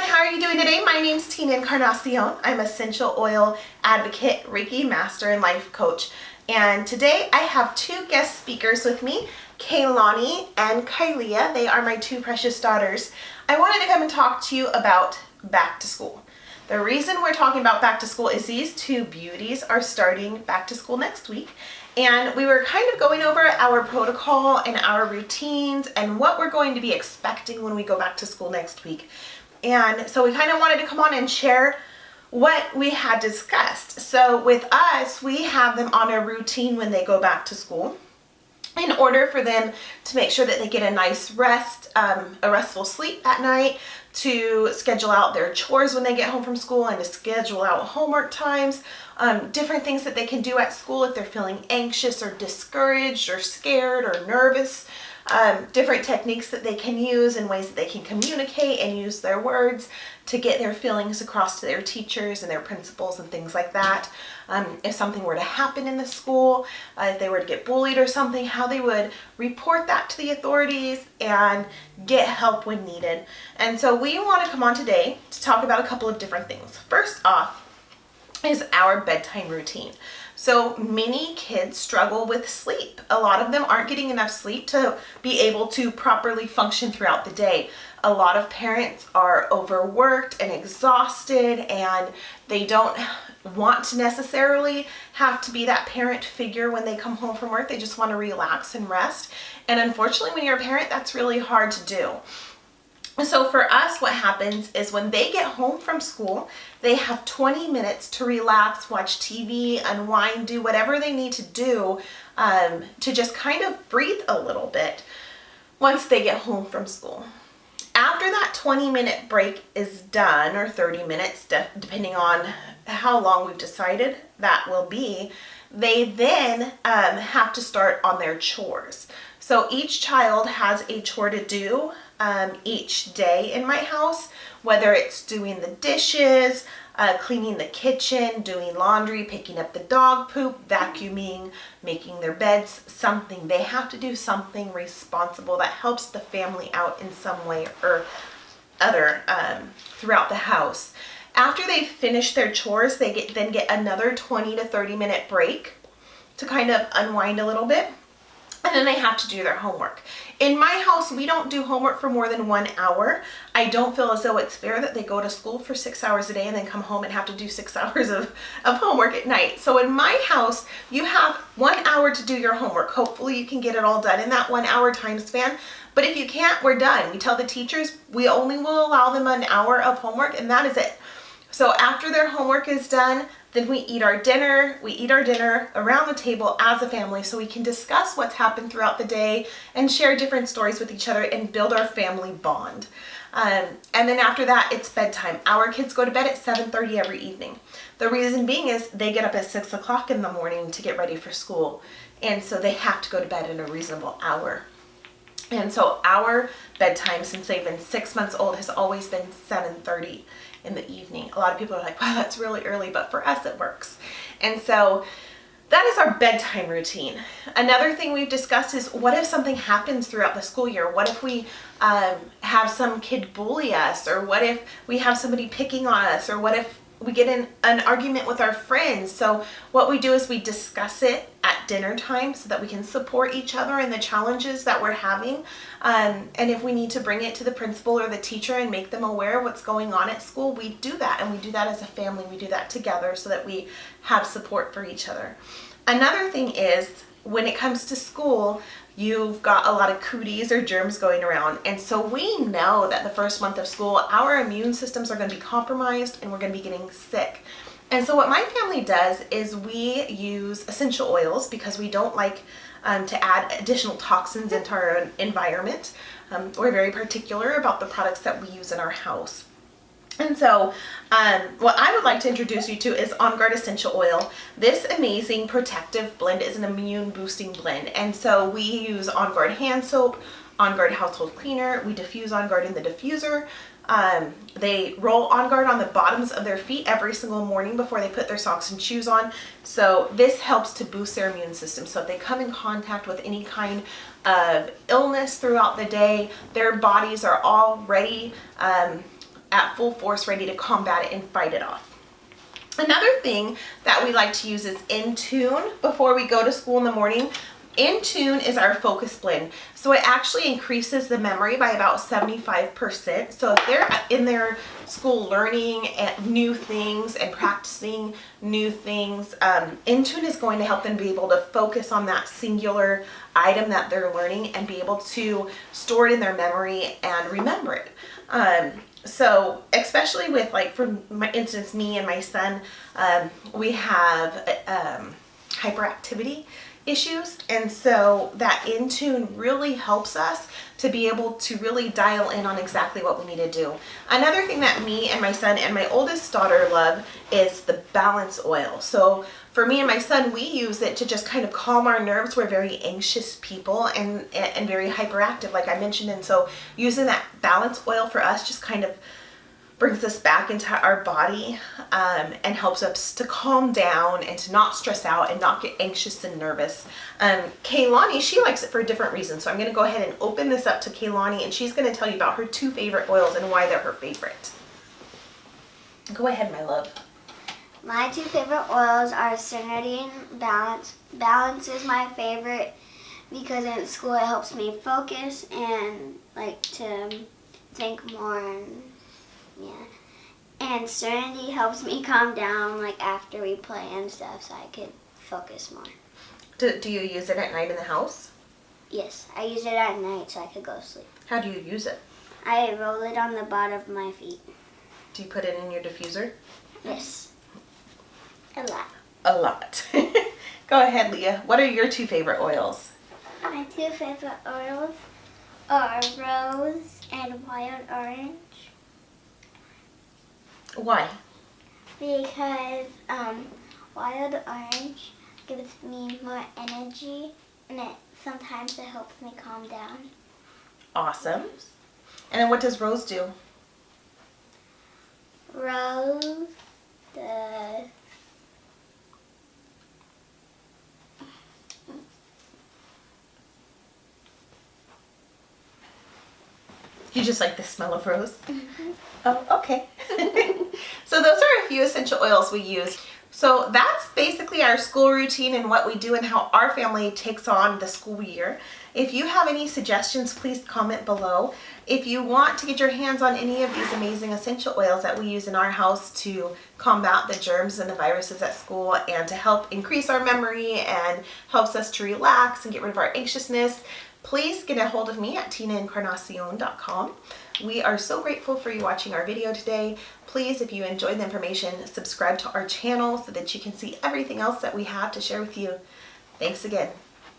how are you doing today? My name's Tina Encarnacion. I'm essential oil advocate, Reiki master, and life coach. And today I have two guest speakers with me, Kaylani and Kylia. They are my two precious daughters. I wanted to come and talk to you about back to school. The reason we're talking about back to school is these two beauties are starting back to school next week. And we were kind of going over our protocol and our routines and what we're going to be expecting when we go back to school next week. And so we kind of wanted to come on and share what we had discussed. So with us, we have them on a routine when they go back to school in order for them to make sure that they get a nice rest, a restful sleep at night, to schedule out their chores when they get home from school and to schedule out homework times, different things that they can do at school if they're feeling anxious or discouraged or scared or nervous, different techniques that they can use and ways that they can communicate and use their words to get their feelings across to their teachers and their principals and things like that. If something were to happen in the school, if they were to get bullied or something, how they would report that to the authorities and get help when needed. And so we want to come on today to talk about a couple of different things. First off is our bedtime routine. So many kids struggle with sleep. A lot of them aren't getting enough sleep to be able to properly function throughout the day. A lot of parents are overworked and exhausted, and they don't want to necessarily have to be that parent figure when they come home from work. They just want to relax and rest. And unfortunately, when you're a parent, that's really hard to do. So for us, what happens is when they get home from school, they have 20 minutes to relax, watch TV, unwind, do whatever they need to do to just kind of breathe a little bit once they get home from school. After that 20-minute break is done, or 30 minutes, depending on how long we've decided that will be, they then have to start on their chores. So each child has a chore to do each day in my house, whether it's doing the dishes, cleaning the kitchen, doing laundry, picking up the dog poop, vacuuming, making their beds, something. They have to do something responsible that helps the family out in some way or other throughout the house. After they finish their chores, they then get another 20 to 30 minute break to kind of unwind a little bit. And then they have to do their homework. In my house, we don't do homework for more than 1 hour. I don't feel as though it's fair that they go to school for 6 hours a day and then come home and have to do 6 hours of homework at night. So in my house, you have 1 hour to do your homework. Hopefully you can get it all done in that 1 hour time span. But if you can't, we're done. We tell the teachers we only will allow them an hour of homework, and that is it. So after their homework is done, then we eat our dinner. We eat our dinner around the table as a family so we can discuss what's happened throughout the day and share different stories with each other and build our family bond. And then after that, it's bedtime. Our kids go to bed at 7:30 every evening. The reason being is they get up at 6 o'clock in the morning to get ready for school. And so they have to go to bed in a reasonable hour. And so our bedtime, since they've been 6 months old, has always been 7:30 in the evening. A lot of people are like, wow, that's really early, but for us it works. And so that is our bedtime routine. Another thing we've discussed is, what if something happens throughout the school year? What if we have some kid bully us? Or what if we have somebody picking on us? Or what if we get in an argument with our friends? So what we do is we discuss it at dinner time so that we can support each other in the challenges that we're having. And if we need to bring it to the principal or the teacher and make them aware of what's going on at school, we do that. And we do that as a family. We do that together so that we have support for each other. Another thing is, when it comes to school, you've got a lot of cooties or germs going around. And so we know that the first month of school, our immune systems are going to be compromised and we're going to be getting sick. And so what my family does is we use essential oils because we don't like to add additional toxins into our environment. We're very particular about the products that we use in our house. And so what I would like to introduce you to is On Guard Essential Oil. This amazing protective blend is an immune boosting blend. And so we use On Guard hand soap, On Guard household cleaner. We diffuse On Guard in the diffuser. They roll On Guard on the bottoms of their feet every single morning before they put their socks and shoes on. So this helps to boost their immune system. So if they come in contact with any kind of illness throughout the day, their bodies are already at full force, ready to combat it and fight it off. Another thing that we like to use is Intune before we go to school in the morning. Intune is our focus blend. So it actually increases the memory by about 75%. So if they're in their school learning new things and practicing new things, Intune is going to help them be able to focus on that singular item that they're learning and be able to store it in their memory and remember it. So especially with, like, for instance, me and my son, we have hyperactivity issues, and so that Intune really helps us to be able to really dial in on exactly what we need to do. Another thing that me and my son and my oldest daughter love is the balance oil. So for me and my son, we use it to just kind of calm our nerves. We're very anxious people and very hyperactive, like I mentioned, and so using that balance oil for us just kind of brings us back into our body, and helps us to calm down and to not stress out and not get anxious and nervous. Kaylani, she likes it for a different reason. So I'm going to go ahead and open this up to Kaylani, and she's going to tell you about her 2 favorite oils and why they're her favorite. Go ahead, my love. My 2 favorite oils are Serenity and Balance. Balance is my favorite because in school it helps me focus and like to think more, and and Serenity helps me calm down, like after we play and stuff, so I could focus more. Do you use it at night in the house? Yes, I use it at night so I could go to sleep. How do you use it? I roll it on the bottom of my feet. Do you put it in your diffuser? Yes, a lot. A lot. Go ahead, Leah. What are your 2 favorite oils? My 2 favorite oils are Rose and Wild Orange. Why? Because Wild Orange gives me more energy, and sometimes it helps me calm down. Awesome. And then what does Rose do? Rose does You just like the smell of rose? Mm-hmm. Oh, okay. So those are a few essential oils we use. So that's basically our school routine and what we do and how our family takes on the school year. If you have any suggestions, please comment below. If you want to get your hands on any of these amazing essential oils that we use in our house to combat the germs and the viruses at school and to help increase our memory and helps us to relax and get rid of our anxiousness, please get a hold of me at tinaencarnacion.com. We are so grateful for you watching our video today. Please, if you enjoyed the information, subscribe to our channel so that you can see everything else that we have to share with you. Thanks again.